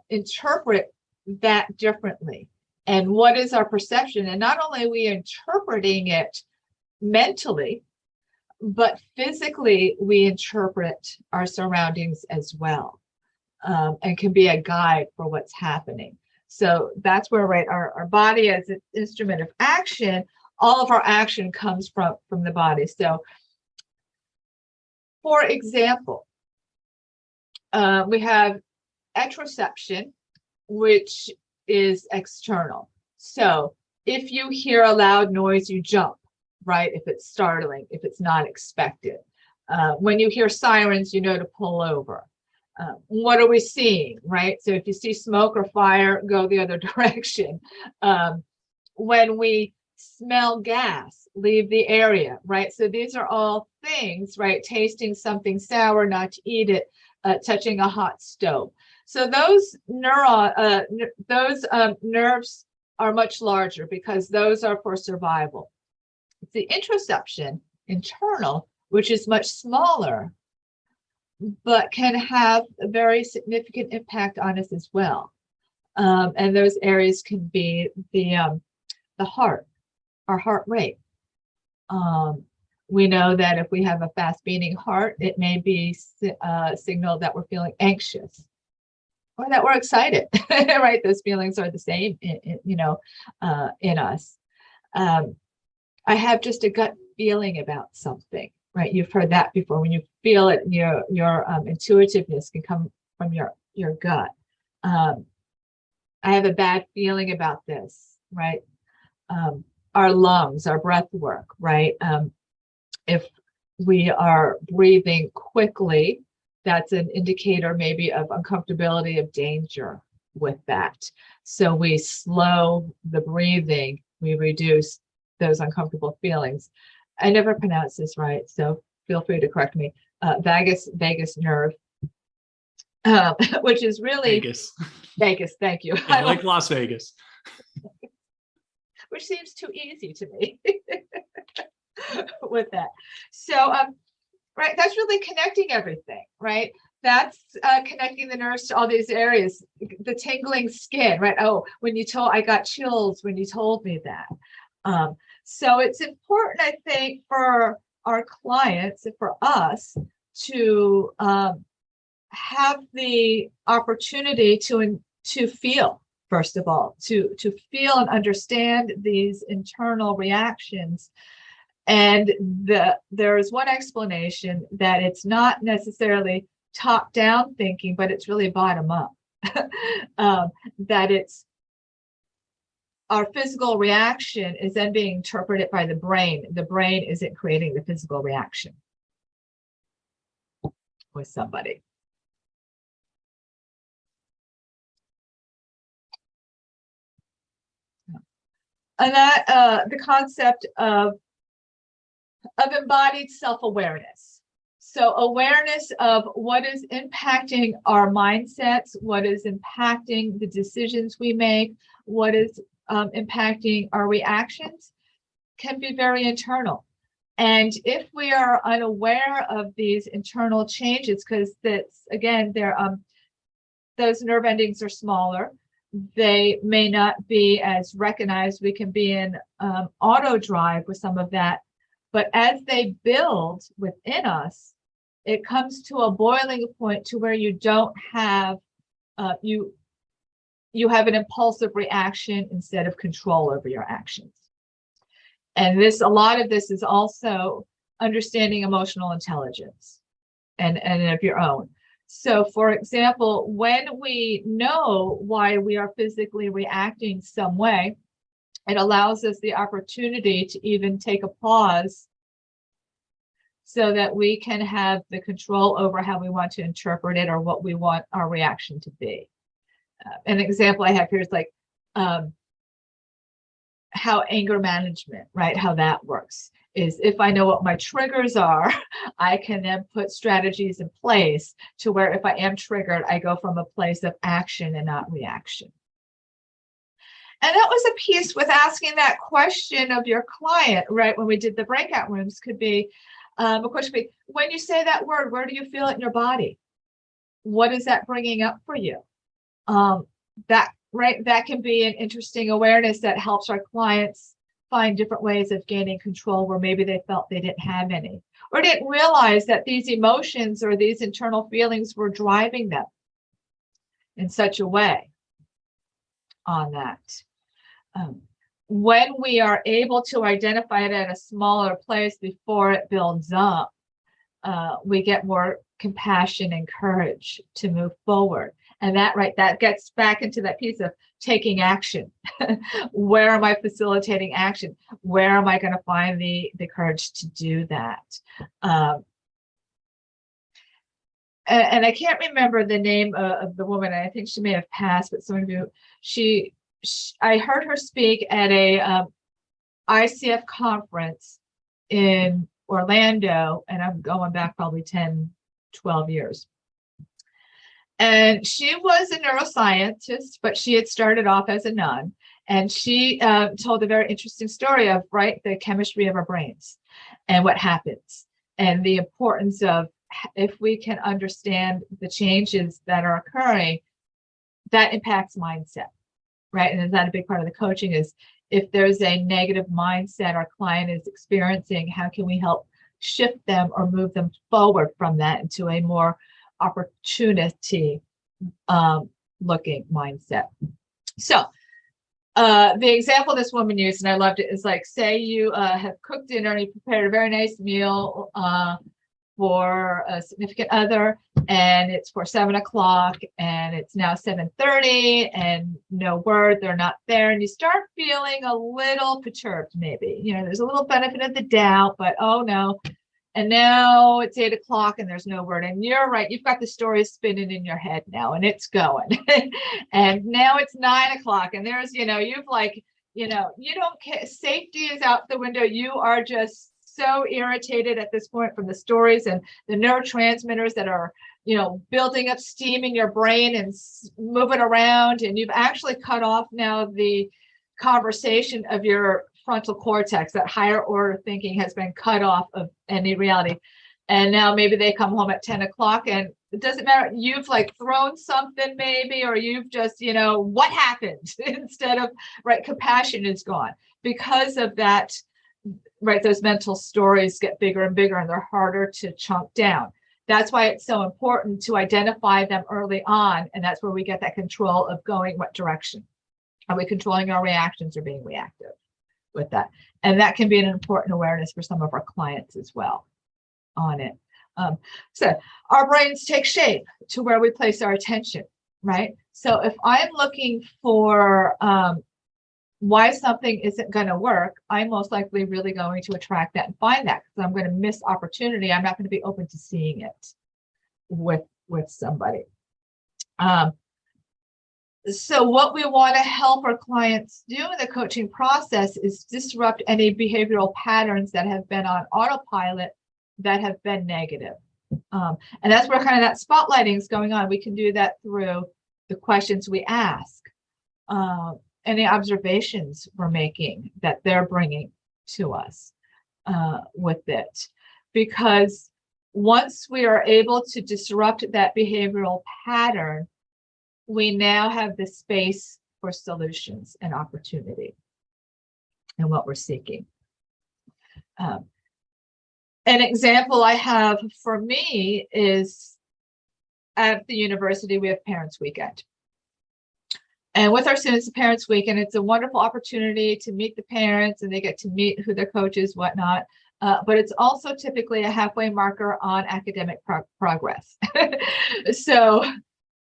interpret that differently. And what is our perception? And not only are we interpreting it mentally, but physically we interpret our surroundings as well, and can be a guide for what's happening. So that's where, right, our body as an instrument of action, all of our action comes from the body. So for example, we have interoception, which is external. So if you hear a loud noise, you jump, right? If it's startling, if it's not expected. When you hear sirens, you know to pull over. What are we seeing, right? So if you see smoke or fire, go the other direction. When we smell gas, leave the area, right? So these are all things, right? Tasting something sour, not to eat it, touching a hot stove. So those nerves are much larger because those are for survival. It's the interoception, internal, which is much smaller, but can have a very significant impact on us as well. And those areas can be the heart, our heart rate. We know that if we have a fast beating heart, it may be a signal that we're feeling anxious or that we're excited, right? Those feelings are the same, in us. I have just a gut feeling about something, right? You've heard that before. When you feel it, your intuitiveness can come from your gut. I have a bad feeling about this, right? Our lungs, our breath work, right? If we are breathing quickly, that's an indicator maybe of uncomfortability, of danger with that. So we slow the breathing, we reduce those uncomfortable feelings. I never pronounce this right, so feel free to correct me. Vagus nerve, which is really Vegas. Thank you. Yeah, I like Las Vegas, which seems too easy to me with that. So, right, that's really connecting everything, right? That's connecting the nerves to all these areas, the tingling skin, right? Oh, I got chills when you told me that. So it's important, I think, for our clients and for us to have the opportunity to feel, first of all, to feel and understand these internal reactions. And there is one explanation that it's not necessarily top-down thinking, but it's really bottom-up, that it's our physical reaction is then being interpreted by the brain. The brain isn't creating the physical reaction with somebody. And that the concept of embodied self-awareness. So awareness of what is impacting our mindsets, what is impacting the decisions we make, what is impacting our reactions can be very internal. And if we are unaware of these internal changes, because that's, again, they're those nerve endings are smaller, they may not be as recognized. We can be in auto drive with some of that, but as they build within us, it comes to a boiling point to where you don't have you have an impulsive reaction instead of control over your actions. And a lot of this is also understanding emotional intelligence and of your own. So for example, when we know why we are physically reacting some way, it allows us the opportunity to even take a pause so that we can have the control over how we want to interpret it or what we want our reaction to be. An example I have here is like how anger management, right? How that works is if I know what my triggers are, I can then put strategies in place to where if I am triggered, I go from a place of action and not reaction. And that was a piece with asking that question of your client, right? When we did the breakout rooms could be, a question would be, when you say that word, where do you feel it in your body? What is that bringing up for you? That can be an interesting awareness that helps our clients find different ways of gaining control where maybe they felt they didn't have any, or didn't realize that these emotions or these internal feelings were driving them in such a way on that. When we are able to identify it at a smaller place before it builds up, we get more compassion and courage to move forward. And that gets back into that piece of taking action. Where am I facilitating action? Where am I going to find the courage to do that? And I can't remember the name of the woman. I think she may have passed, but some of you, I heard her speak at a ICF conference in Orlando, and I'm going back probably 10, 12 years. And she was a neuroscientist, but she had started off as a nun. And she told a very interesting story of, the chemistry of our brains and what happens and the importance of if we can understand the changes that are occurring, that impacts mindset, right? And is that a big part of the coaching is if there's a negative mindset our client is experiencing, how can we help shift them or move them forward from that into a more opportunity looking mindset. So the example this woman used, and I loved it, is like, say you have cooked dinner and you prepared a very nice meal for a significant other, and it's for 7 o'clock and it's now 7:30 and no word, they're not there, and you start feeling a little perturbed. Maybe there's a little benefit of the doubt, but oh no. And now it's 8 o'clock and there's no word. And you're right, you've got the story spinning in your head now and it's going. And now it's 9 o'clock and there's, you've you don't care. Safety is out the window. You are just so irritated at this point from the stories and the neurotransmitters that are, building up steam in your brain and moving around. And you've actually cut off now the conversation of your frontal cortex. That higher order thinking has been cut off of any reality. And now maybe they come home at 10 o'clock and it doesn't matter. You've thrown something maybe, or you've just, what happened instead of, compassion is gone because of that, those mental stories get bigger and bigger and they're harder to chunk down. That's why it's so important to identify them early on. And that's where we get that control of going what direction. Are we controlling our reactions or being reactive with that? And that can be an important awareness for some of our clients as well on it. So our brains take shape to where we place our attention, right? So if I'm looking for why something isn't going to work, I'm most likely really going to attract that and find that, because I'm going to miss opportunity. I'm not going to be open to seeing it with somebody. So what we want to help our clients do in the coaching process is disrupt any behavioral patterns that have been on autopilot that have been negative. And that's where kind of that spotlighting is going on. We can do that through the questions we ask, any observations we're making that they're bringing to us with it. Because once we are able to disrupt that behavioral pattern, we now have the space for solutions and opportunity and what we're seeking. An example I have for me is at the university, we have Parents Weekend. And with our students at Parents Weekend, it's a wonderful opportunity to meet the parents, and they get to meet who their coach is, whatnot. But it's also typically a halfway marker on academic progress. So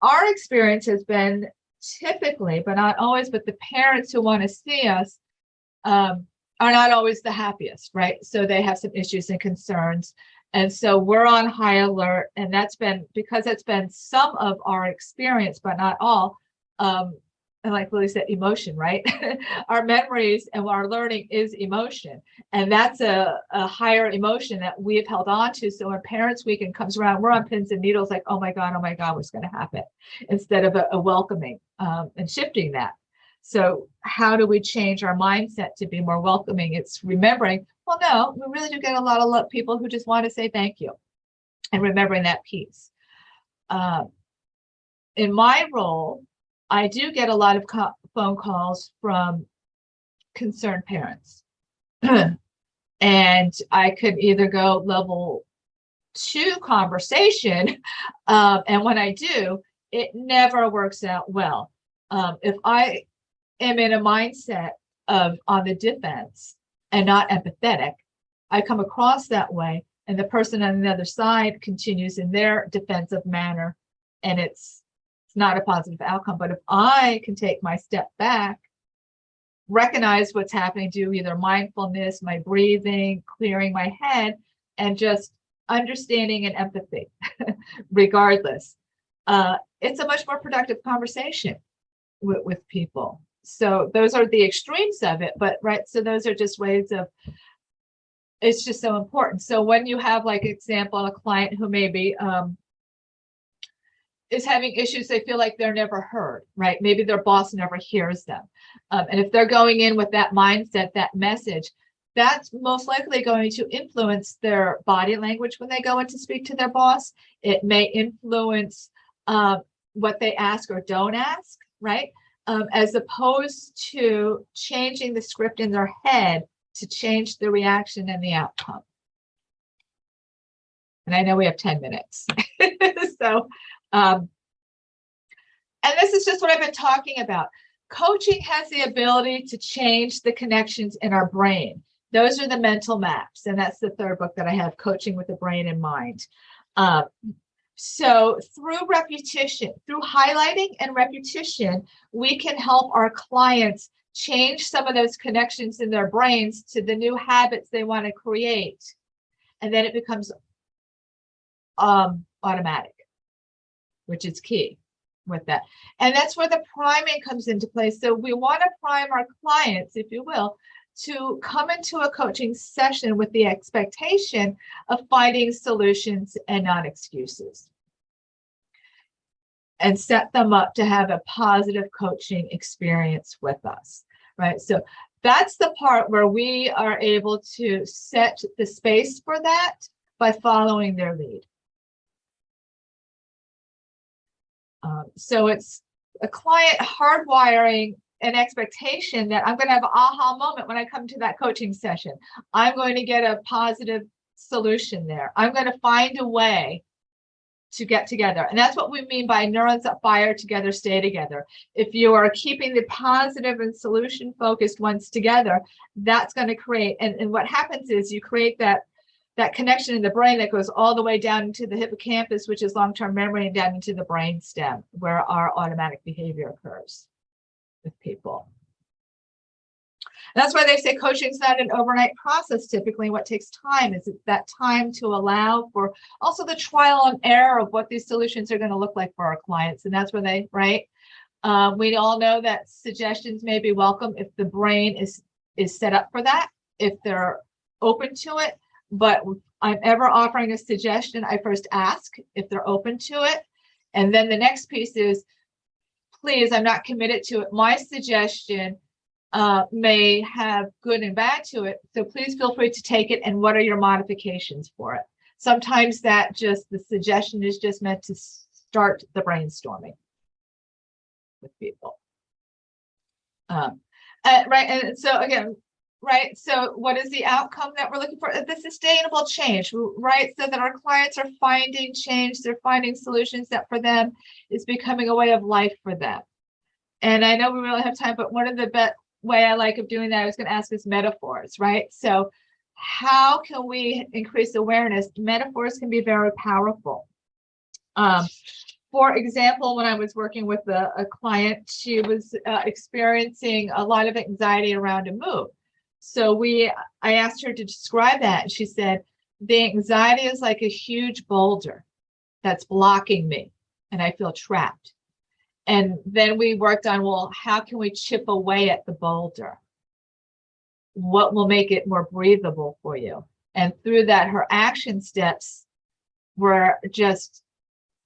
our experience has been typically, but not always, but the parents who want to see us are not always the happiest, right? So they have some issues and concerns. And so we're on high alert. And that's been, because it's been some of our experience, but not all. And like Lily said, emotion, right? Our memories and our learning is emotion. And that's a higher emotion that we have held on to. So when Parents Weekend comes around, we're on pins and needles, like, oh my God, what's going to happen? Instead of a welcoming and shifting that. So how do we change our mindset to be more welcoming? It's remembering, well, no, we really do get a lot of people who just want to say thank you, and remembering that piece. In my role, I do get a lot of phone calls from concerned parents. And I could either go level 2 conversation, and when I do, it never works out well. If I am in a mindset of on the defense and not empathetic, I come across that way, and the person on the other side continues in their defensive manner, and it's not a positive outcome. But if I can take my step back, recognize what's happening, do either mindfulness, my breathing, clearing my head, and just understanding and empathy, regardless, it's a much more productive conversation with people. So those are the extremes of it, but right. So those are just ways of, it's just so important. So when you have, like, example, a client who maybe is having issues, they feel like they're never heard, right? Maybe their boss never hears them. And if they're going in with that mindset, that message, that's most likely going to influence their body language when they go in to speak to their boss. It may influence what they ask or don't ask, right? As opposed to changing the script in their head to change the reaction and the outcome. And I know we have 10 minutes. So, and this is just what I've been talking about. Coaching has the ability to change the connections in our brain. Those are the mental maps. And that's the third book that I have, Coaching with the Brain in Mind. So through repetition, through highlighting and repetition, we can help our clients change some of those connections in their brains to the new habits they want to create. And then it becomes automatic, which is key with that. And that's where the priming comes into place. So we want to prime our clients, if you will, to come into a coaching session with the expectation of finding solutions and not excuses, and set them up to have a positive coaching experience with us, right? So that's the part where we are able to set the space for that by following their lead. So it's a client hardwiring an expectation that I'm going to have an aha moment when I come to that coaching session. I'm going to get a positive solution there. I'm going to find a way to get together. And that's what we mean by neurons that fire together, stay together. If you are keeping the positive and solution focused ones together, that's going to create, and what happens is you create that that connection in the brain that goes all the way down into the hippocampus, which is long-term memory, and down into the brain stem, where our automatic behavior occurs with people. That's why they say coaching is not an overnight process. Typically, what takes time is that time to allow for also the trial and error of what these solutions are going to look like for our clients. And that's where they, right? We all know that suggestions may be welcome if the brain is set up for that, if they're open to it. But if I'm ever offering a suggestion, I first ask if they're open to it. And then the next piece is, please, I'm not committed to it. My suggestion may have good and bad to it. So please feel free to take it. And what are your modifications for it? Sometimes that just, the suggestion is just meant to start the brainstorming with people. Right. And so again, right. So what is the outcome that we're looking for? The sustainable change, right? So that our clients are finding change, they're finding solutions that for them is becoming a way of life for them. And I know we really have time, but one of the best way I like of doing that, I was going to ask is metaphors, right? So how can we increase awareness? Metaphors can be very powerful. For example, when I was working with a client, she was experiencing a lot of anxiety around a move. So I asked her to describe that. And she said, the anxiety is like a huge boulder that's blocking me and I feel trapped. And then we worked on, well, how can we chip away at the boulder? What will make it more breathable for you? And through that, her action steps were just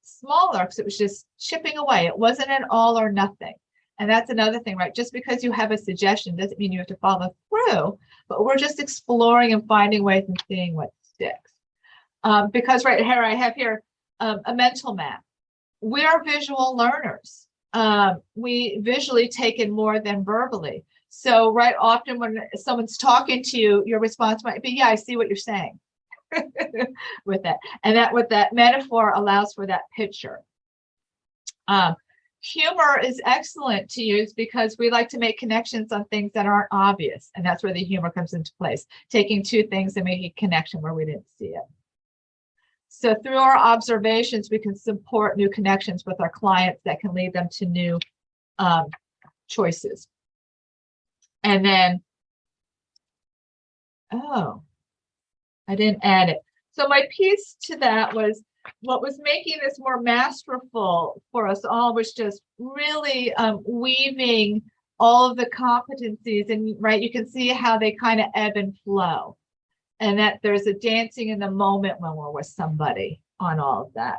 smaller because it was just chipping away. It wasn't an all or nothing. And that's another thing, right? Just because you have a suggestion doesn't mean you have to follow through, but we're just exploring and finding ways and seeing what sticks. Because right here, I have here a mental map. We are visual learners. We visually take in more than verbally. So right often when someone's talking to you, your response might be, yeah, I see what you're saying with that. And that what that metaphor allows for that picture. Humor is excellent to use because we like to make connections on things that aren't obvious. And that's where the humor comes into place, taking two things and making a connection where we didn't see it. So through our observations, we can support new connections with our clients that can lead them to new choices. And then, oh, I didn't add it. So my piece to that was what was making this more masterful for us all was just really weaving all of the competencies, and right, you can see how they kind of ebb and flow. And that there's a dancing in the moment when we're with somebody on all of that.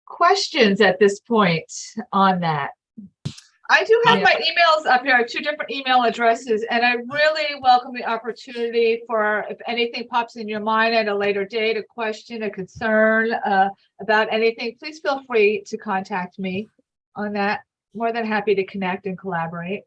Questions at this point on that? I do have my emails up here. I have two different email addresses, and I really welcome the opportunity for if anything pops in your mind at a later date, a question, a concern about anything, please feel free to contact me on that. More than happy to connect and collaborate.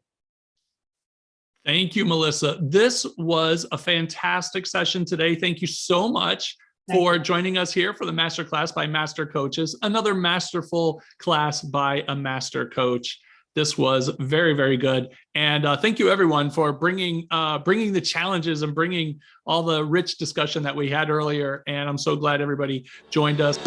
Thank you, Melissa. This was a fantastic session today. Thank you so much for joining us here for the Masterclass by Master Coaches, another masterful class by a master coach. This was very, very good. And thank you everyone for bringing the challenges and bringing all the rich discussion that we had earlier. And I'm so glad everybody joined us.